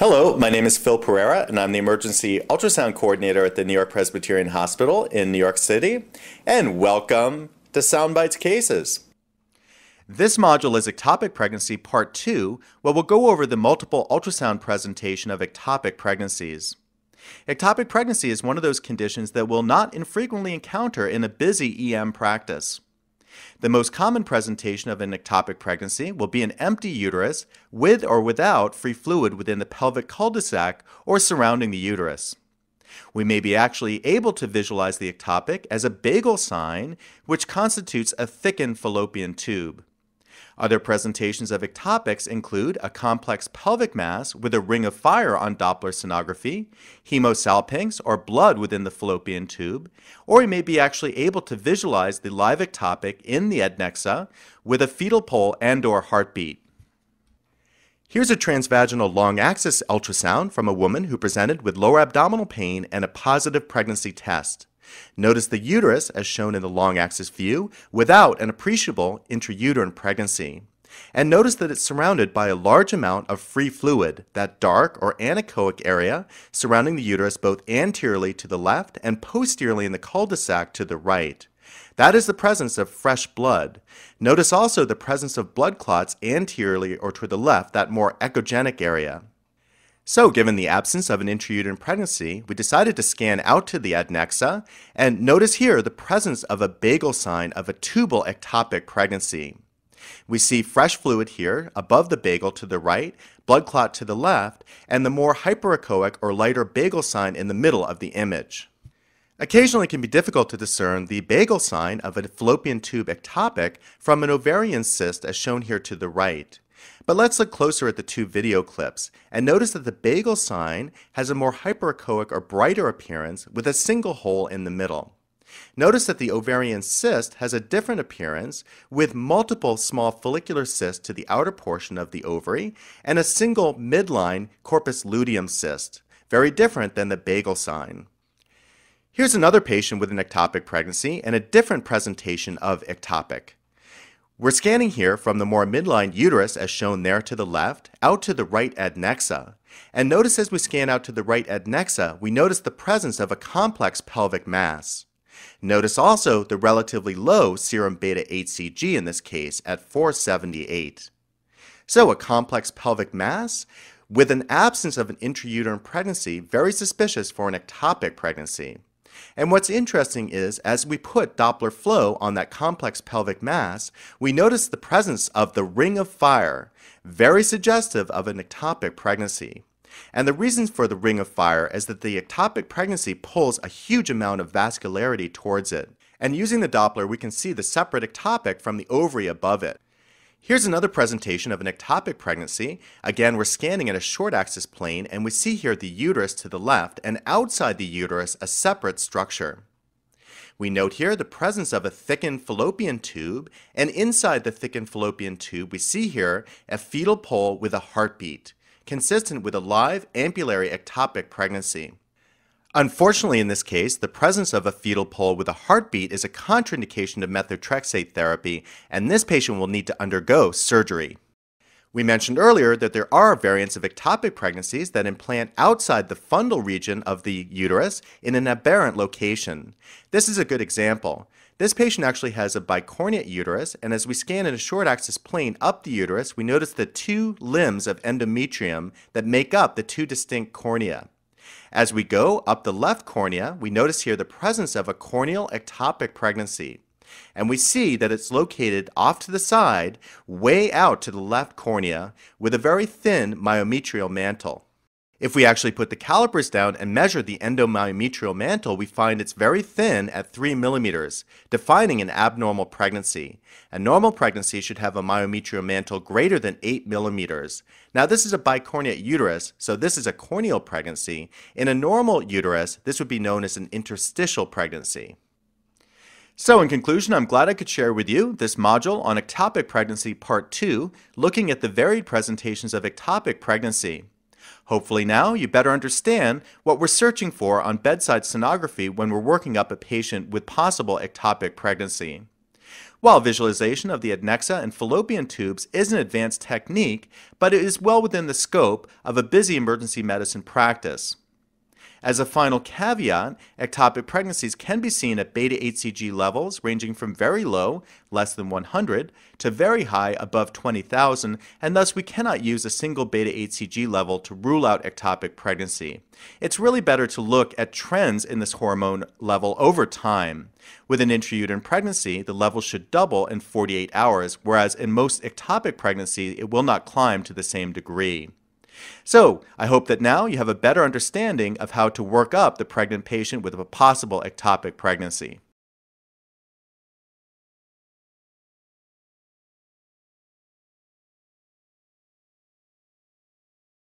Hello, my name is Phil Pereira, and I'm the Emergency Ultrasound Coordinator at the New York Presbyterian Hospital in New York City. And welcome to Soundbites Cases. This module is Ectopic Pregnancy Part 2, where we'll go over the multiple ultrasound presentation of ectopic pregnancies. Ectopic pregnancy is one of those conditions that we'll not infrequently encounter in a busy EM practice. The most common presentation of an ectopic pregnancy will be an empty uterus with or without free fluid within the pelvic cul-de-sac or surrounding the uterus. We may be actually able to visualize the ectopic as a bagel sign, which constitutes a thickened fallopian tube. Other presentations of ectopics include a complex pelvic mass with a ring of fire on Doppler sonography, hemosalpinx or blood within the fallopian tube, or you may be actually able to visualize the live ectopic in the adnexa with a fetal pole and/or heartbeat. Here's a transvaginal long-axis ultrasound from a woman who presented with lower abdominal pain and a positive pregnancy test. Notice the uterus as shown in the long-axis view without an appreciable intrauterine pregnancy. And notice that it's surrounded by a large amount of free fluid, that dark or anechoic area surrounding the uterus both anteriorly to the left and posteriorly in the cul-de-sac to the right. That is the presence of fresh blood. Notice also the presence of blood clots anteriorly or to the left, that more echogenic area. So, given the absence of an intrauterine pregnancy, we decided to scan out to the adnexa, and notice here the presence of a bagel sign of a tubal ectopic pregnancy. We see fresh fluid here above the bagel to the right, blood clot to the left, and the more hyperechoic or lighter bagel sign in the middle of the image. Occasionally it can be difficult to discern the bagel sign of a fallopian tube ectopic from an ovarian cyst as shown here to the right. But let's look closer at the two video clips and notice that the bagel sign has a more hyperechoic or brighter appearance with a single hole in the middle. Notice that the ovarian cyst has a different appearance with multiple small follicular cysts to the outer portion of the ovary and a single midline corpus luteum cyst, very different than the bagel sign. Here's another patient with an ectopic pregnancy and a different presentation of ectopic. We're scanning here from the more midline uterus as shown there to the left, out to the right adnexa. And notice as we scan out to the right adnexa, we notice the presence of a complex pelvic mass. Notice also the relatively low serum beta-HCG in this case at 478. So a complex pelvic mass with an absence of an intrauterine pregnancy, very suspicious for an ectopic pregnancy. And what's interesting is, as we put Doppler flow on that complex pelvic mass, we notice the presence of the ring of fire, very suggestive of an ectopic pregnancy. And the reasons for the ring of fire is that the ectopic pregnancy pulls a huge amount of vascularity towards it. And using the Doppler, we can see the separate ectopic from the ovary above it. Here's another presentation of an ectopic pregnancy. Again, we're scanning at a short axis plane, and we see here the uterus to the left, and outside the uterus, a separate structure. We note here the presence of a thickened fallopian tube, and inside the thickened fallopian tube, we see here a fetal pole with a heartbeat, consistent with a live ampullary ectopic pregnancy. Unfortunately, in this case, the presence of a fetal pole with a heartbeat is a contraindication of methotrexate therapy, and this patient will need to undergo surgery. We mentioned earlier that there are variants of ectopic pregnancies that implant outside the fundal region of the uterus in an aberrant location. This is a good example. This patient actually has a bicornuate uterus, and as we scan in a short axis plane up the uterus, we notice the two limbs of endometrium that make up the two distinct cornea. As we go up the left cornea, we notice here the presence of a corneal ectopic pregnancy. And we see that it's located off to the side, way out to the left cornea, with a very thin myometrial mantle. If we actually put the calipers down and measure the endomyometrial mantle, we find it's very thin at 3 millimeters, defining an abnormal pregnancy. A normal pregnancy should have a myometrial mantle greater than 8 millimeters. Now this is a bicornuate uterus, so this is a corneal pregnancy. In a normal uterus, this would be known as an interstitial pregnancy. So in conclusion, I'm glad I could share with you this module on ectopic pregnancy part 2, looking at the varied presentations of ectopic pregnancy. Hopefully now you better understand what we're searching for on bedside sonography when we're working up a patient with possible ectopic pregnancy. While visualization of the adnexa and fallopian tubes is an advanced technique, but it is well within the scope of a busy emergency medicine practice. As a final caveat, ectopic pregnancies can be seen at beta-HCG levels ranging from very low, less than 100, to very high, above 20,000, and thus we cannot use a single beta-HCG level to rule out ectopic pregnancy. It's really better to look at trends in this hormone level over time. With an intrauterine pregnancy, the level should double in 48 hours, whereas in most ectopic pregnancies, it will not climb to the same degree. So, I hope that now you have a better understanding of how to work up the pregnant patient with a possible ectopic pregnancy.